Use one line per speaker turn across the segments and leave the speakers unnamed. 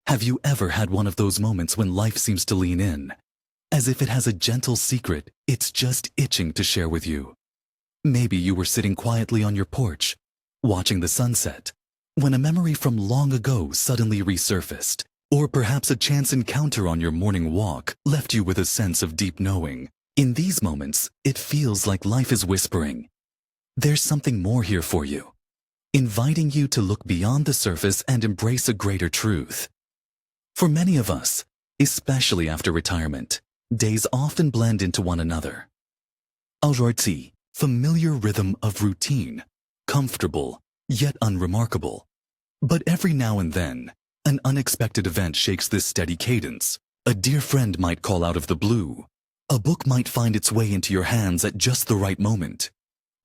Have you ever had one of those moments when life seems to lean in, as if it has a gentle secret it's just itching to share with you? Maybe you were sitting quietly on your porch, watching the sunset, when a memory from long ago suddenly resurfaced, or perhaps a chance encounter on your morning walk left you with a sense of deep knowing. In these moments, it feels like life is whispering, "There's something more here for you," inviting you to look beyond the surface and embrace a greater truth. For many of us, especially after retirement, days often blend into one another. A routine, familiar rhythm of routine, comfortable, yet unremarkable. But every now and then, an unexpected event shakes this steady cadence. A dear friend might call out of the blue. A book might find its way into your hands at just the right moment.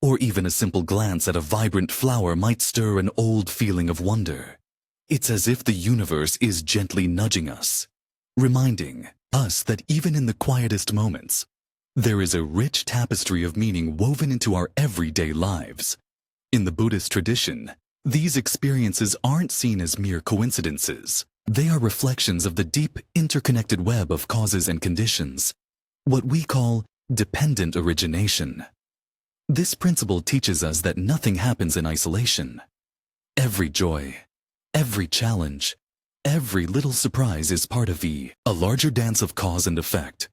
Or even a simple glance at a vibrant flower might stir an old feeling of wonder. It's as if the universe is gently nudging us, reminding us that even in the quietest moments, there is a rich tapestry of meaning woven into our everyday lives. In the Buddhist tradition, these experiences aren't seen as mere coincidences. They are reflections of the deep, interconnected web of causes and conditions, what we call dependent origination. This principle teaches us that nothing happens in isolation. Every joy, every challenge, every little surprise is part of a larger dance of cause and effect.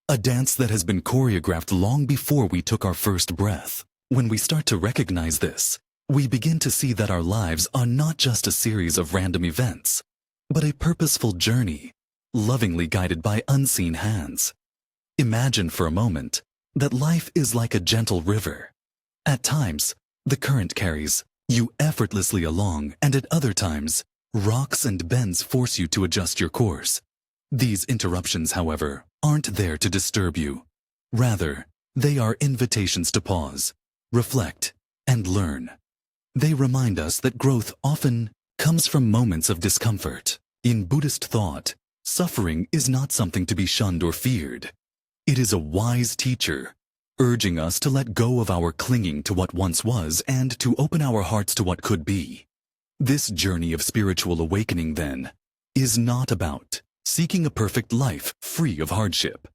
A dance that has been choreographed long before we took our first breath. When we start to recognize this, we begin to see that our lives are not just a series of random events, but a purposeful journey, lovingly guided by unseen hands. Imagine for a moment that life is like a gentle river. At times, the current carries you effortlessly along, and at other times, rocks and bends force you to adjust your course. These interruptions, however, aren't there to disturb you. Rather, they are invitations to pause, reflect, and learn. They remind us that growth often comes from moments of discomfort. In Buddhist thought, suffering is not something to be shunned or feared. It is a wise teacher, urging us to let go of our clinging to what once was and to open our hearts to what could be. This journey of spiritual awakening, then, is not about seeking a perfect life free of hardship.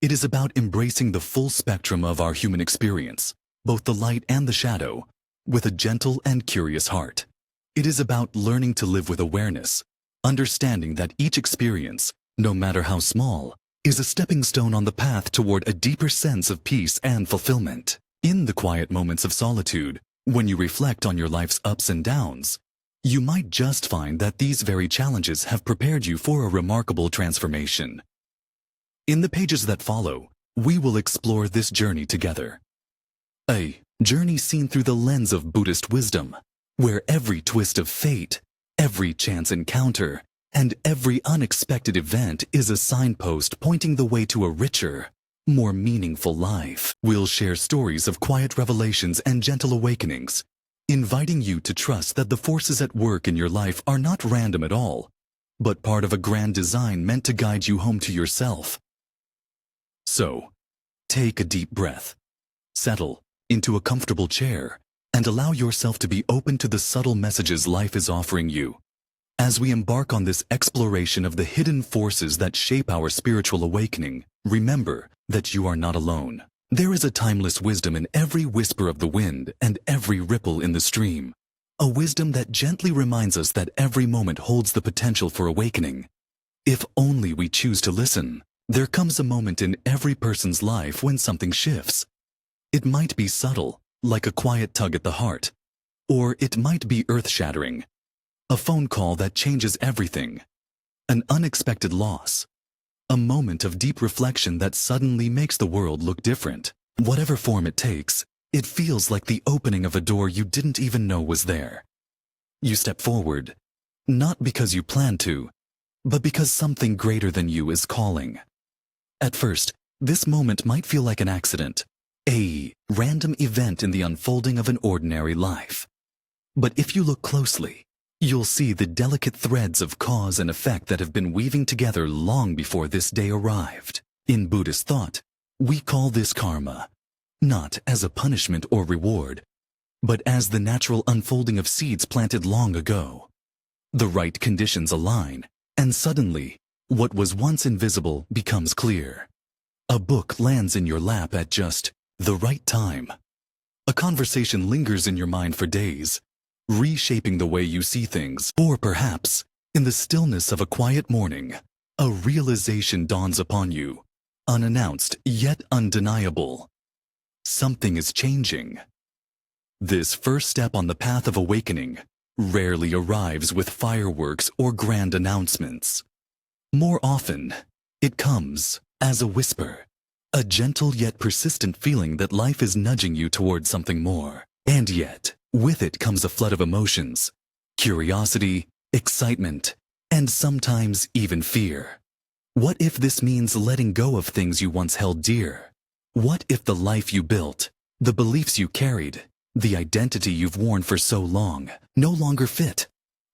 It is about embracing the full spectrum of our human experience, both the light and the shadow, with a gentle and curious heart. It is about learning to live with awareness, understanding that each experience, no matter how small, is a stepping stone on the path toward a deeper sense of peace and fulfillment. In the quiet moments of solitude, when you reflect on your life's ups and downs, you might just find that these very challenges have prepared you for a remarkable transformation. In the pages that follow, we will explore this journey together. A journey seen through the lens of Buddhist wisdom, where every twist of fate, every chance encounter, and every unexpected event is a signpost pointing the way to a richer, more meaningful life. We'll share stories of quiet revelations and gentle awakenings, inviting you to trust that the forces at work in your life are not random at all, but part of a grand design meant to guide you home to yourself. So, take a deep breath, settle into a comfortable chair, and allow yourself to be open to the subtle messages life is offering you. As we embark on this exploration of the hidden forces that shape our spiritual awakening, remember that you are not alone. There is a timeless wisdom in every whisper of the wind and every ripple in the stream. A wisdom that gently reminds us that every moment holds the potential for awakening. If only we choose to listen. There comes a moment in every person's life when something shifts. It might be subtle, like a quiet tug at the heart, or it might be earth-shattering. A phone call that changes everything. An unexpected loss. A moment of deep reflection that suddenly makes the world look different. Whatever form it takes, it feels like the opening of a door you didn't even know was there. You step forward, not because you plan to, but because something greater than you is calling. At first, this moment might feel like an accident, a random event in the unfolding of an ordinary life. But if you look closely, you'll see the delicate threads of cause and effect that have been weaving together long before this day arrived. In Buddhist thought, we call this karma, not as a punishment or reward, but as the natural unfolding of seeds planted long ago. The right conditions align, And suddenly, what was once invisible becomes clear. A book lands in your lap at just the right time. A conversation lingers in your mind for days, reshaping the way you see things. Or perhaps, in the stillness of a quiet morning, a realization dawns upon you, unannounced yet undeniable. Something is changing. This first step on the path of awakening rarely arrives with fireworks or grand announcements. More often, it comes as a whisper, a gentle yet persistent feeling that life is nudging you towards something more. And yet, with it comes a flood of emotions, curiosity, excitement, and sometimes even fear. What if this means letting go of things you once held dear? What if the life you built, the beliefs you carried, the identity you've worn for so long, no longer fit?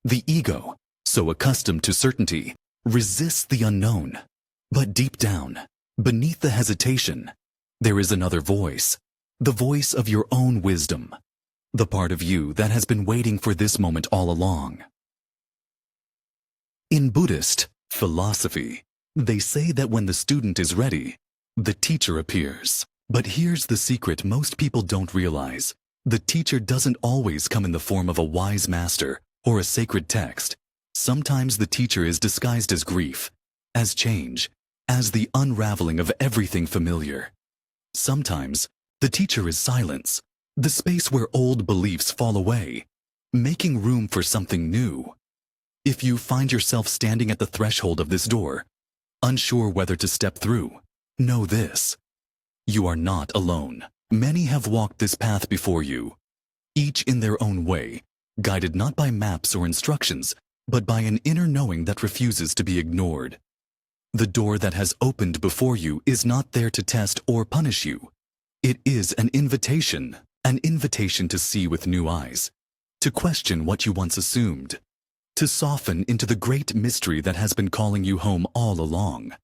The ego, so accustomed to certainty, resists the unknown. But deep down, beneath the hesitation, there is another voice, the voice of your own wisdom, the part of you that has been waiting for this moment all along. In Buddhist philosophy, they say that when the student is ready, the teacher appears. But here's the secret most people don't realize. The teacher doesn't always come in the form of a wise master or a sacred text. Sometimes the teacher is disguised as grief, as change, as the unraveling of everything familiar. Sometimes the teacher is silence, the space where old beliefs fall away, making room for something new. If you find yourself standing at the threshold of this door, unsure whether to step through, know this: you are not alone. Many have walked this path before you, each in their own way, guided not by maps or instructions, but by an inner knowing that refuses to be ignored. The door that has opened before you is not there to test or punish you. It is an invitation to see with new eyes, to question what you once assumed, to soften into the great mystery that has been calling you home all along.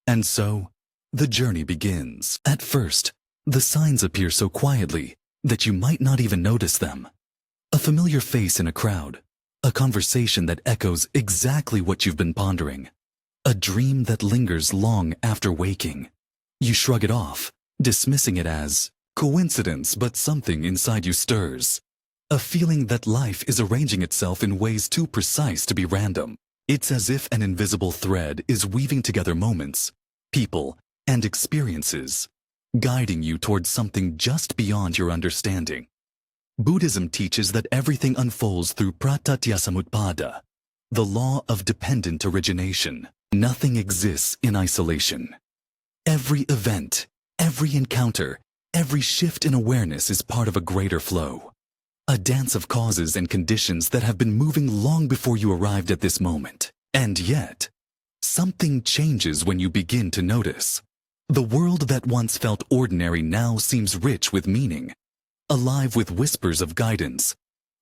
And so, the journey begins. At first, the signs appear so quietly that you might not even notice them. A familiar face in a crowd, a conversation that echoes exactly what you've been pondering, a dream that lingers long after waking. You shrug it off, dismissing it as coincidence, but something inside you stirs. A feeling that life is arranging itself in ways too precise to be random. It's as if an invisible thread is weaving together moments, people, and experiences, guiding you towards something just beyond your understanding. Buddhism teaches that everything unfolds through pratyatyasamutpada, the law of dependent origination. Nothing exists in isolation. Every event, every encounter, every shift in awareness is part of a greater flow. A dance of causes and conditions that have been moving long before you arrived at this moment. And yet, something changes when you begin to notice. The world that once felt ordinary now seems rich with meaning, alive with whispers of guidance.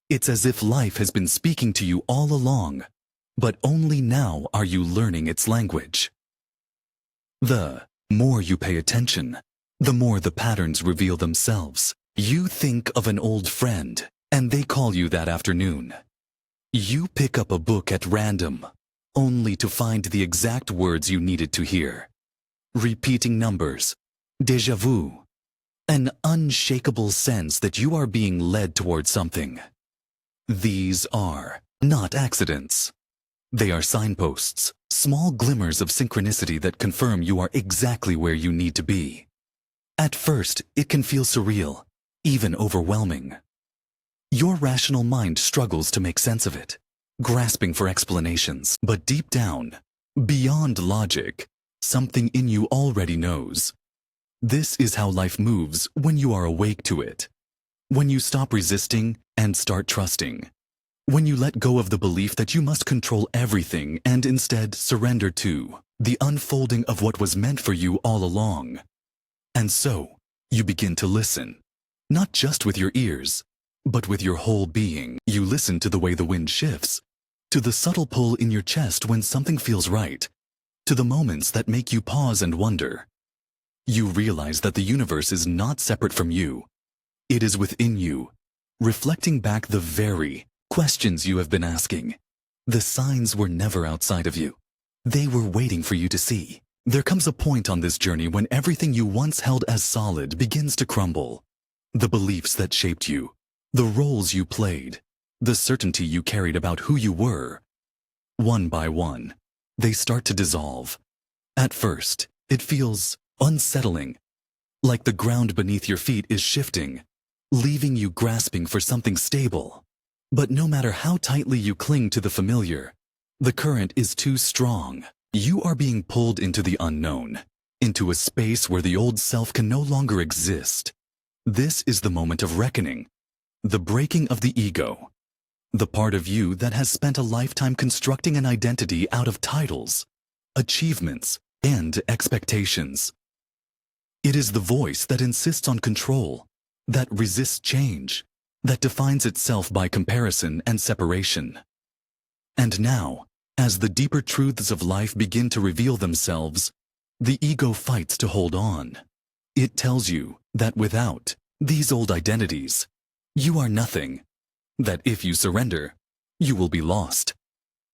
It's as if life has been speaking to you all along, but only now are you learning its language. The more you pay attention, the more the patterns reveal themselves. You think of an old friend, and they call you that afternoon. You pick up a book at random, only to find the exact words you needed to hear. Repeating numbers, déjà vu, an unshakable sense that you are being led towards something. These are not accidents. They are signposts, small glimmers of synchronicity that confirm you are exactly where you need to be. At first, it can feel surreal, even overwhelming. Your rational mind struggles to make sense of it, grasping for explanations. But deep down, beyond logic, something in you already knows. This is how life moves when you are awake to it. When you stop resisting and start trusting. When you let go of the belief that you must control everything and instead surrender to the unfolding of what was meant for you all along. And so, you begin to listen. Not just with your ears, but with your whole being. You listen to the way the wind shifts, to the subtle pull in your chest when something feels right, to the moments that make you pause and wonder. You realize that the universe is not separate from you. It is within you, reflecting back the very questions you have been asking, The signs were never outside of you. They were waiting for you to see. There comes a point on this journey when everything you once held as solid begins to crumble. The beliefs that shaped you, the roles you played, the certainty you carried about who you were. One by one, they start to dissolve. At first, it feels unsettling, like the ground beneath your feet is shifting, leaving you grasping for something stable. But no matter how tightly you cling to the familiar, the current is too strong. You are being pulled into the unknown, into a space where the old self can no longer exist. This is the moment of reckoning, the breaking of the ego, the part of you that has spent a lifetime constructing an identity out of titles, achievements, and expectations. It is the voice that insists on control, that resists change, that defines itself by comparison and separation. And now, as the deeper truths of life begin to reveal themselves, the ego fights to hold on. It tells you that without these old identities, you are nothing, that if you surrender, you will be lost.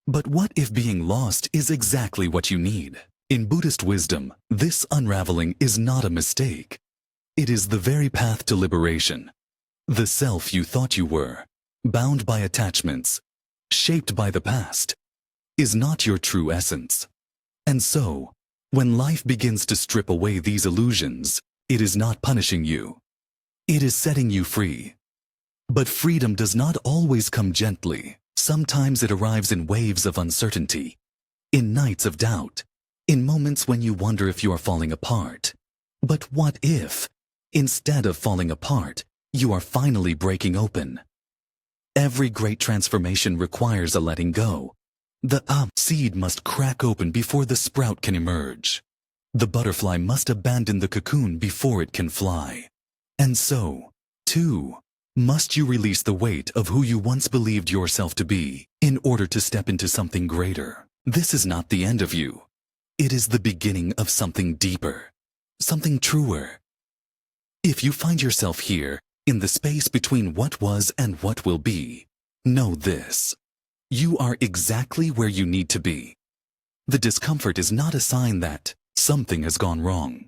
But what if being lost is exactly what you need? In Buddhist wisdom, this unraveling is not a mistake. It is the very path to liberation. The self you thought you were, bound by attachments, shaped by the past, is not your true essence. And so, when life begins to strip away these illusions, it is not punishing you. It is setting you free. But freedom does not always come gently. Sometimes it arrives in waves of uncertainty, in nights of doubt, in moments when you wonder if you are falling apart. But what if, instead of falling apart, you are finally breaking open? Every great transformation requires a letting go. The seed must crack open before the sprout can emerge. The butterfly must abandon the cocoon before it can fly. And so, too, must you release the weight of who you once believed yourself to be in order to step into something greater. This is not the end of you. It is the beginning of something deeper, something truer. If you find yourself here, in the space between what was and what will be, know this. You are exactly where you need to be. The discomfort is not a sign that something has gone wrong.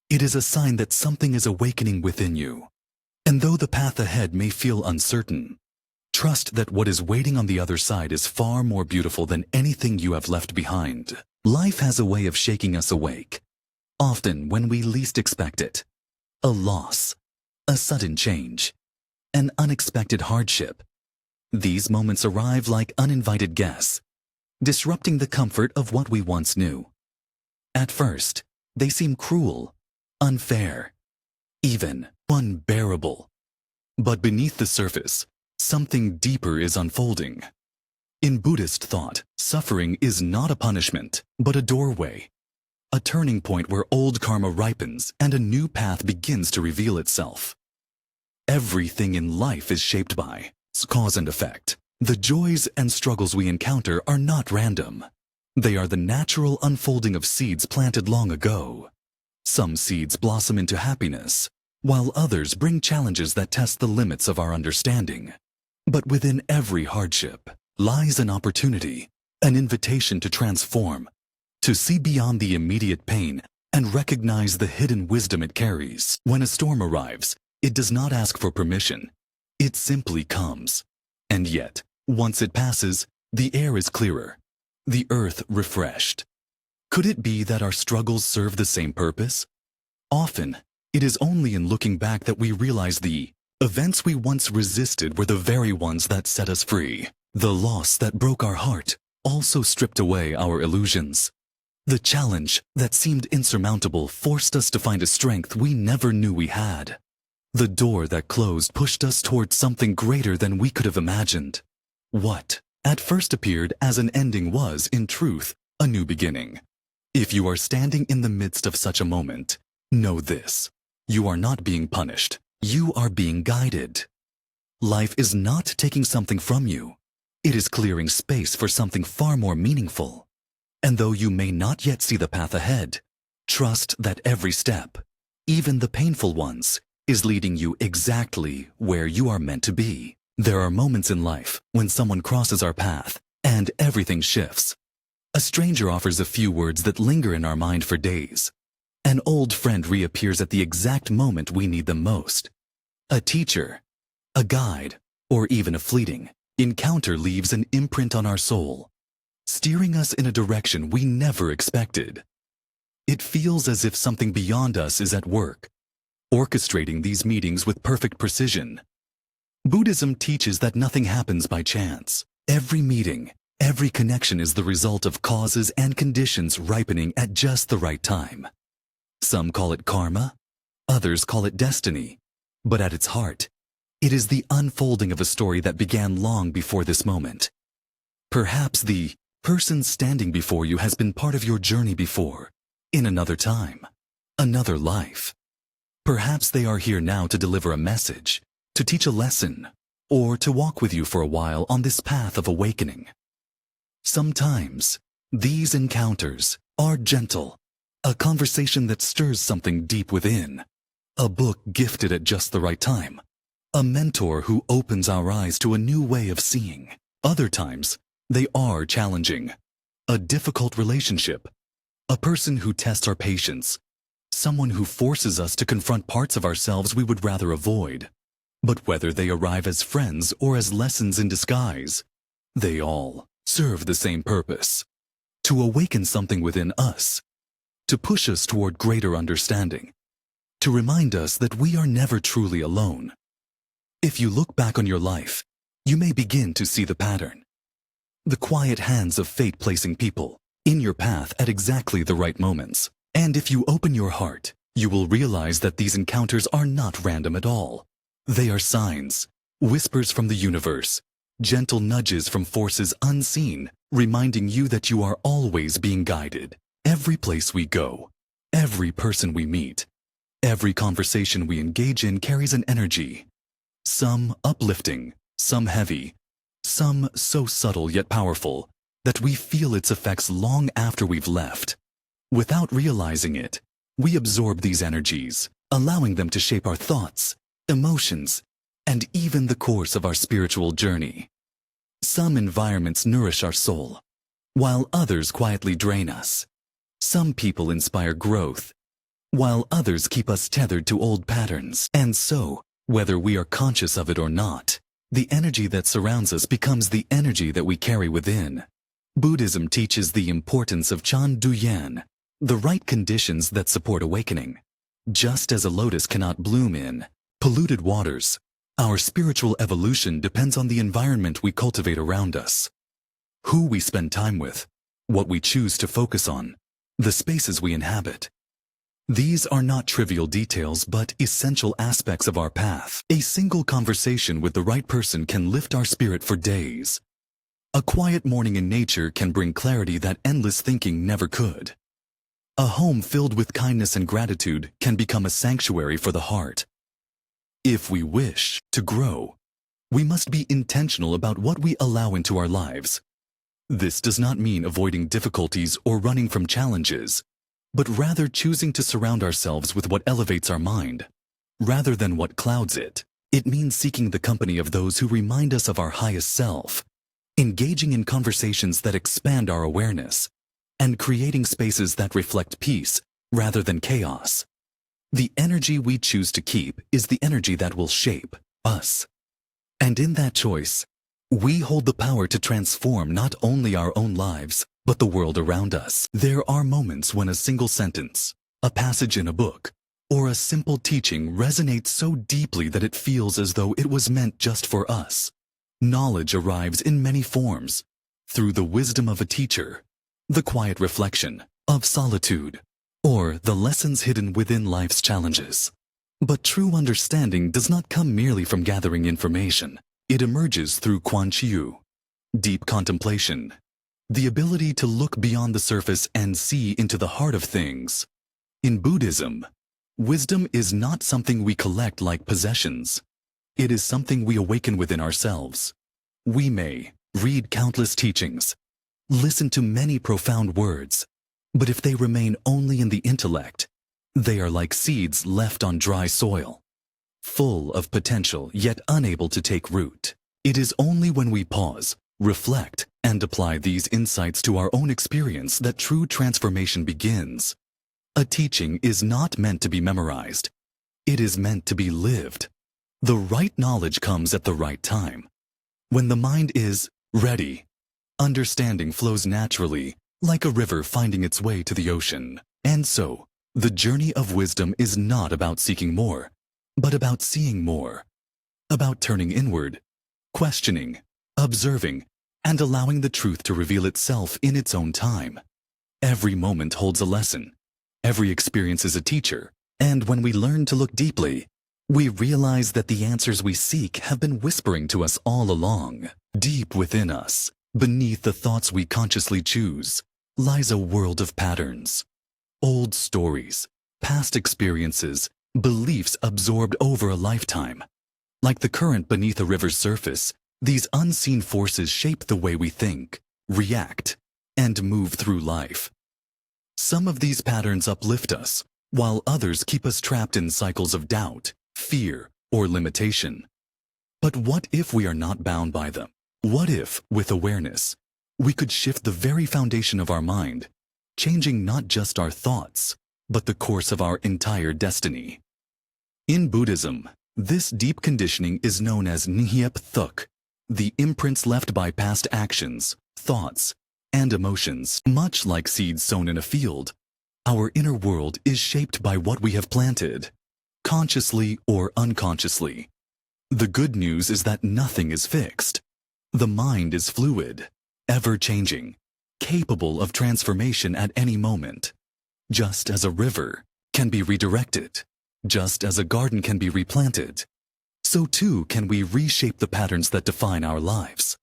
It is a sign that something is awakening within you. And though the path ahead may feel uncertain, trust that what is waiting on the other side is far more beautiful than anything you have left behind. Life has a way of shaking us awake, often when we least expect it. A loss, a sudden change, an unexpected hardship. These moments arrive like uninvited guests, disrupting the comfort of what we once knew. At first, they seem cruel, unfair, even unbearable. But beneath the surface, something deeper is unfolding. In Buddhist thought, suffering is not a punishment, but a doorway, a turning point where old karma ripens and a new path begins to reveal itself. Everything in life is shaped by cause and effect. The joys and struggles we encounter are not random. They are the natural unfolding of seeds planted long ago. Some seeds blossom into happiness, while others bring challenges that test the limits of our understanding. But within every hardship lies an opportunity, an invitation to transform, to see beyond the immediate pain and recognize the hidden wisdom it carries. When a storm arrives, it does not ask for permission. It simply comes. And yet, once it passes, the air is clearer, the earth refreshed. Could it be that our struggles serve the same purpose? Often, it is only in looking back that we realize the events we once resisted were the very ones that set us free. The loss that broke our heart also stripped away our illusions. The challenge that seemed insurmountable forced us to find a strength we never knew we had. The door that closed pushed us towards something greater than we could have imagined. What at first appeared as an ending was, in truth, a new beginning. If you are standing in the midst of such a moment, know this. You are not being punished. You are being guided. Life is not taking something from you. It is clearing space for something far more meaningful. And though you may not yet see the path ahead, trust that every step, even the painful ones, is leading you exactly where you are meant to be. There are moments in life when someone crosses our path and everything shifts. A stranger offers a few words that linger in our mind for days. An old friend reappears at the exact moment we need them most. A teacher, a guide, or even a fleeting encounter leaves an imprint on our soul, steering us in a direction we never expected. It feels as if something beyond us is at work, orchestrating these meetings with perfect precision. Buddhism teaches that nothing happens by chance. Every meeting, every connection is the result of causes and conditions ripening at just the right time. Some call it karma, others call it destiny, but at its heart, it is the unfolding of a story that began long before this moment. Perhaps the person standing before you has been part of your journey before, in another time, another life. Perhaps they are here now to deliver a message, to teach a lesson, or to walk with you for a while on this path of awakening. Sometimes, these encounters are gentle, a conversation that stirs something deep within, a book gifted at just the right time, a mentor who opens our eyes to a new way of seeing. Other times, they are challenging, a difficult relationship, a person who tests our patience, someone who forces us to confront parts of ourselves we would rather avoid. But whether they arrive as friends or as lessons in disguise, they all serve the same purpose: to awaken something within us, to push us toward greater understanding, to remind us that we are never truly alone. If you look back on your life, you may begin to see the pattern. The quiet hands of fate placing people in your path at exactly the right moments. And if you open your heart, you will realize that these encounters are not random at all. They are signs, whispers from the universe, gentle nudges from forces unseen, reminding you that you are always being guided. Every place we go, every person we meet, every conversation we engage in carries an energy. Some uplifting, some heavy, some so subtle yet powerful that we feel its effects long after we've left. Without realizing it, we absorb these energies, allowing them to shape our thoughts, emotions, and even the course of our spiritual journey. Some environments nourish our soul, while others quietly drain us. Some people inspire growth, while others keep us tethered to old patterns. And so, whether we are conscious of it or not, the energy that surrounds us becomes the energy that we carry within. Buddhism teaches the importance of Chan Du-Yan, the right conditions that support awakening. Just as a lotus cannot bloom in polluted waters, our spiritual evolution depends on the environment we cultivate around us. Who we spend time with, what we choose to focus on, the spaces we inhabit. These are not trivial details but essential aspects of our path. A single conversation with the right person can lift our spirit for days. A quiet morning in nature can bring clarity that endless thinking never could. A home filled with kindness and gratitude can become a sanctuary for the heart. If we wish to grow, we must be intentional about what we allow into our lives. This does not mean avoiding difficulties or running from challenges, but rather choosing to surround ourselves with what elevates our mind, rather than what clouds it. It means seeking the company of those who remind us of our highest self, engaging in conversations that expand our awareness, and creating spaces that reflect peace rather than chaos. The energy we choose to keep is the energy that will shape us. And in that choice, we hold the power to transform not only our own lives, but the world around us. There are moments when a single sentence, a passage in a book, or a simple teaching resonates so deeply that it feels as though it was meant just for us. Knowledge arrives in many forms, through the wisdom of a teacher, the quiet reflection of solitude, or the lessons hidden within life's challenges. But true understanding does not come merely from gathering information. It emerges through Quan Chiu, deep contemplation, the ability to look beyond the surface and see into the heart of things. In Buddhism, wisdom is not something we collect like possessions. It is something we awaken within ourselves. We may read countless teachings, listen to many profound words, but if they remain only in the intellect, they are like seeds left on dry soil, full of potential yet unable to take root. It is only when we pause, reflect, and apply these insights to our own experience that true transformation begins. A teaching is not meant to be memorized. It is meant to be lived. The right knowledge comes at the right time. When the mind is ready, understanding flows naturally, like a river finding its way to the ocean. And so, the journey of wisdom is not about seeking more, but about seeing more. About turning inward, questioning, observing, and allowing the truth to reveal itself in its own time. Every moment holds a lesson. Every experience is a teacher. And when we learn to look deeply, we realize that the answers we seek have been whispering to us all along. Deep within us, beneath the thoughts we consciously choose, lies a world of patterns. Old stories, past experiences, beliefs absorbed over a lifetime. Like the current beneath a river's surface, these unseen forces shape the way we think, react, and move through life. Some of these patterns uplift us, while others keep us trapped in cycles of doubt, fear, or limitation. But what if we are not bound by them? What if, with awareness, we could shift the very foundation of our mind, changing not just our thoughts, but the course of our entire destiny? In Buddhism, this deep conditioning is known as Nyep Thuk, the imprints left by past actions, thoughts, and emotions. Much like seeds sown in a field, our inner world is shaped by what we have planted, consciously or unconsciously. The good news is that nothing is fixed. The mind is fluid, ever-changing, capable of transformation at any moment. Just as a river can be redirected, just as a garden can be replanted, so too can we reshape the patterns that define our lives.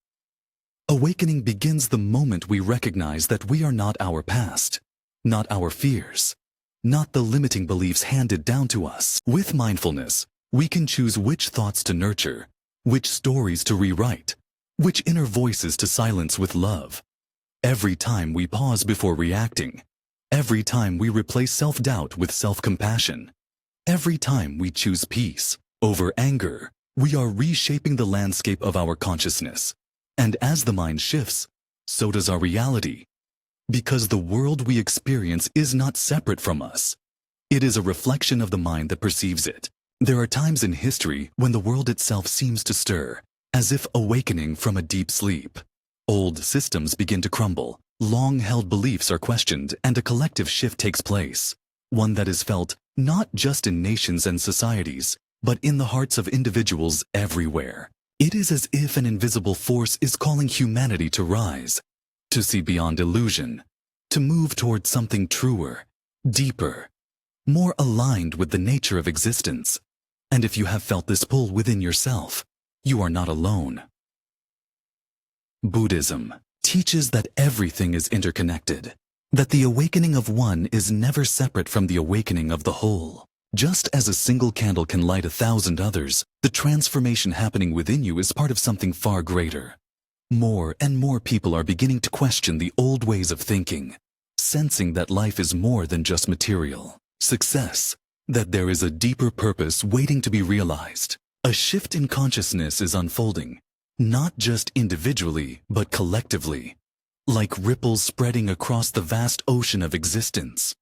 Awakening begins the moment we recognize that we are not our past, not our fears, not the limiting beliefs handed down to us. With mindfulness, we can choose which thoughts to nurture, which stories to rewrite, which inner voices to silence with love. Every time we pause before reacting, every time we replace self-doubt with self-compassion, every time we choose peace over anger, we are reshaping the landscape of our consciousness. And as the mind shifts, so does our reality. Because the world we experience is not separate from us. It is a reflection of the mind that perceives it. There are times in history when the world itself seems to stir, as if awakening from a deep sleep. Old systems begin to crumble, long-held beliefs are questioned, and a collective shift takes place. One that is felt not just in nations and societies, but in the hearts of individuals everywhere. It is as if an invisible force is calling humanity to rise, to see beyond illusion, to move towards something truer, deeper, more aligned with the nature of existence. And if you have felt this pull within yourself, you are not alone. Buddhism teaches that everything is interconnected, that the awakening of one is never separate from the awakening of the whole. Just as a single candle can light 1,000 others, the transformation happening within you is part of something far greater. More and more people are beginning to question the old ways of thinking, sensing that life is more than just material success, that there is a deeper purpose waiting to be realized. A shift in consciousness is unfolding, not just individually, but collectively, like ripples spreading across the vast ocean of existence.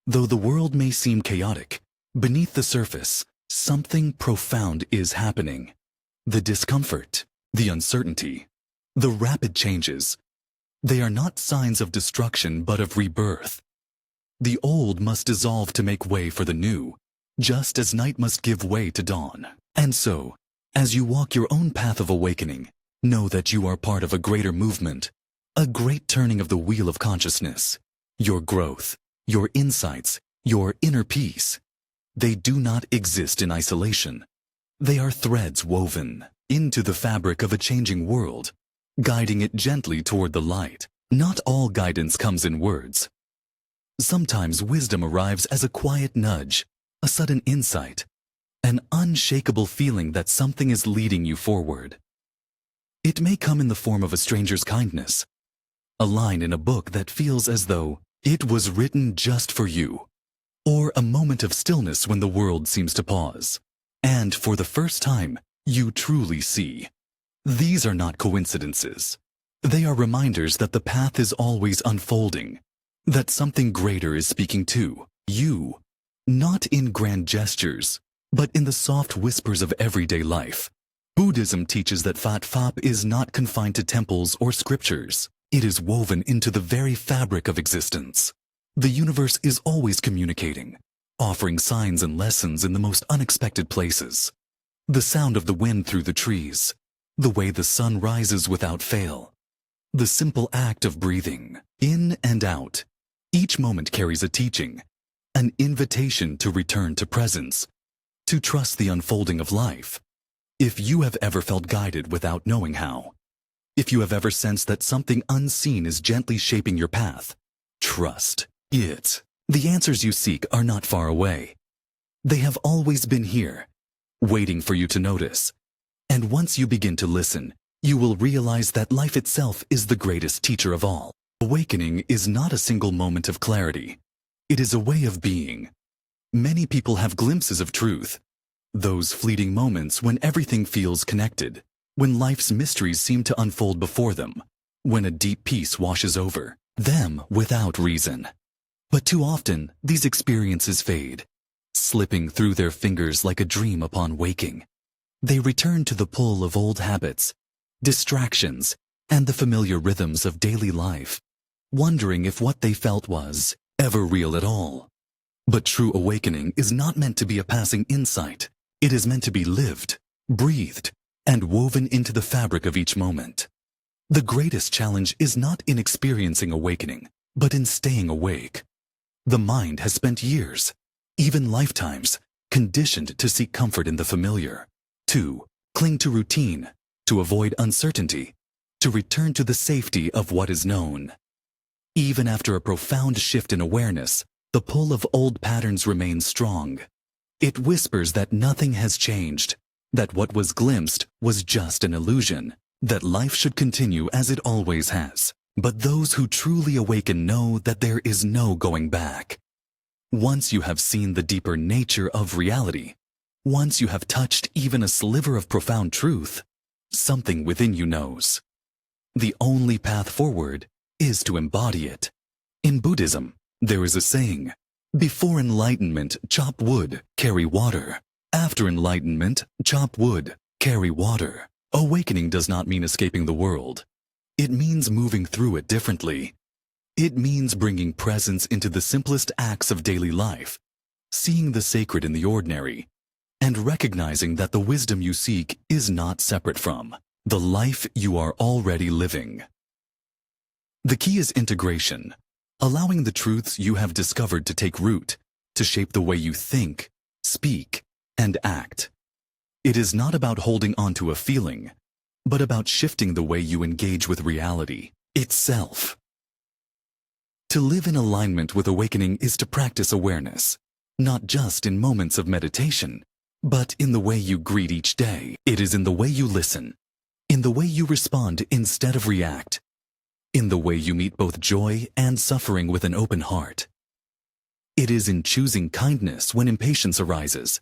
Though the world may seem chaotic, beneath the surface, something profound is happening. The discomfort, the uncertainty, the rapid changes, they are not signs of destruction but of rebirth. The old must dissolve to make way for the new, just as night must give way to dawn. And so, as you walk your own path of awakening, know that you are part of a greater movement, a great turning of the wheel of consciousness. Your growth, your insights, your inner peace, they do not exist in isolation. They are threads woven into the fabric of a changing world, guiding it gently toward the light. Not all guidance comes in words. Sometimes wisdom arrives as a quiet nudge, a sudden insight, an unshakable feeling that something is leading you forward. It may come in the form of a stranger's kindness, a line in a book that feels as though it was written just for you, or a moment of stillness when the world seems to pause. And for the first time, you truly see. These are not coincidences. They are reminders that the path is always unfolding, that something greater is speaking to you, not in grand gestures, but in the soft whispers of everyday life. Buddhism teaches that Fat Fap is not confined to temples or scriptures. It is woven into the very fabric of existence. The universe is always communicating, offering signs and lessons in the most unexpected places. The sound of the wind through the trees, the way the sun rises without fail, the simple act of breathing, in and out. Each moment carries a teaching, an invitation to return to presence, to trust the unfolding of life. If you have ever felt guided without knowing how, if you have ever sensed that something unseen is gently shaping your path, trust it. The answers you seek are not far away. They have always been here, waiting for you to notice. And once you begin to listen, you will realize that life itself is the greatest teacher of all. Awakening is not a single moment of clarity. It is a way of being. Many people have glimpses of truth, those fleeting moments when everything feels connected, when life's mysteries seem to unfold before them, when a deep peace washes over them without reason. But too often, these experiences fade, slipping through their fingers like a dream upon waking. They return to the pull of old habits, distractions, and the familiar rhythms of daily life, wondering if what they felt was ever real at all. But true awakening is not meant to be a passing insight. It is meant to be lived, breathed, and woven into the fabric of each moment. The greatest challenge is not in experiencing awakening, but in staying awake. The mind has spent years, even lifetimes, conditioned to seek comfort in the familiar, to cling to routine, to avoid uncertainty, to return to the safety of what is known. Even after a profound shift in awareness, the pull of old patterns remains strong. It whispers that nothing has changed, that what was glimpsed was just an illusion, that life should continue as it always has. But those who truly awaken know that there is no going back. Once you have seen the deeper nature of reality, once you have touched even a sliver of profound truth, something within you knows. The only path forward is to embody it. In Buddhism, there is a saying, before enlightenment, chop wood, carry water. After enlightenment, chop wood, carry water. Awakening does not mean escaping the world. It means moving through it differently. It means bringing presence into the simplest acts of daily life, seeing the sacred in the ordinary, and recognizing that the wisdom you seek is not separate from the life you are already living. The key is integration, allowing the truths you have discovered to take root, to shape the way you think, speak, and act. It is not about holding on to a feeling, but about shifting the way you engage with reality itself. To live in alignment with awakening is to practice awareness, not just in moments of meditation, but in the way you greet each day. It is in the way you listen, in the way you respond instead of react, in the way you meet both joy and suffering with an open heart. It is in choosing kindness when impatience arises,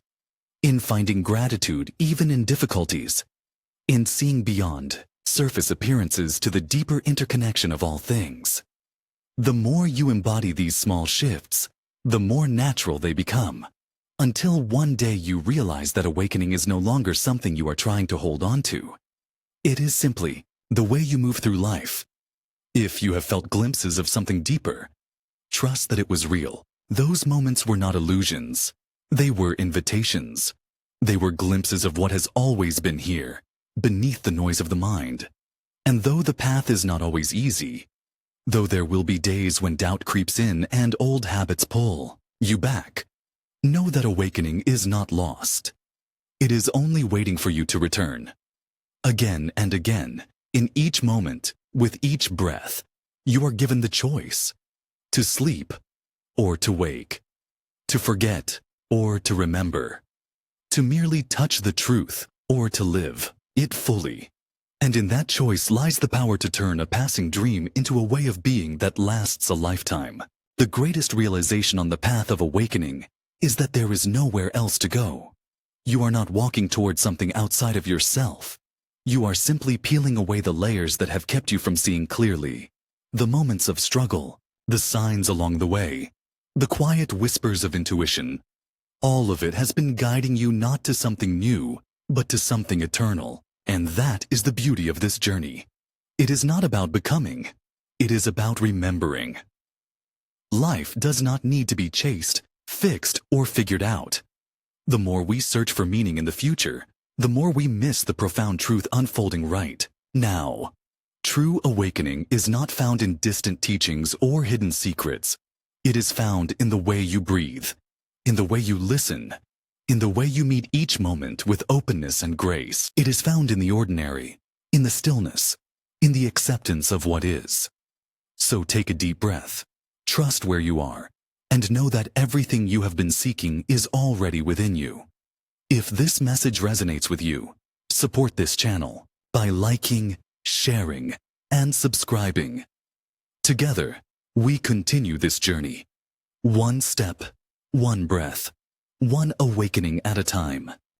in finding gratitude even in difficulties, in seeing beyond surface appearances to the deeper interconnection of all things. The more you embody these small shifts, the more natural they become, until one day you realize that awakening is no longer something you are trying to hold on to. It is simply the way you move through life. If you have felt glimpses of something deeper, trust that it was real. Those moments were not illusions. They were invitations. They were glimpses of what has always been here, beneath the noise of the mind. And though the path is not always easy, though there will be days when doubt creeps in and old habits pull you back, know that awakening is not lost. It is only waiting for you to return. Again and again, in each moment, with each breath, you are given the choice to sleep or to wake, to forget or to remember, to merely touch the truth or to live it fully. And in that choice lies the power to turn a passing dream into a way of being that lasts a lifetime. The greatest realization on the path of awakening is that there is nowhere else to go. You are not walking towards something outside of yourself. You are simply peeling away the layers that have kept you from seeing clearly. The moments of struggle, the signs along the way, the quiet whispers of intuition. All of it has been guiding you not to something new, but to something eternal. And that is the beauty of this journey. It is not about becoming. It is about remembering. Life does not need to be chased, fixed, or figured out. The more we search for meaning in the future, the more we miss the profound truth unfolding right now. True awakening is not found in distant teachings or hidden secrets. It is found in the way you breathe, in the way you listen, in the way you meet each moment with openness and grace. It is found in the ordinary, in the stillness, in the acceptance of what is. So take a deep breath, trust where you are, and know that everything you have been seeking is already within you. If this message resonates with you, support this channel by liking, sharing, and subscribing. Together, we continue this journey. One step, one breath, one awakening at a time.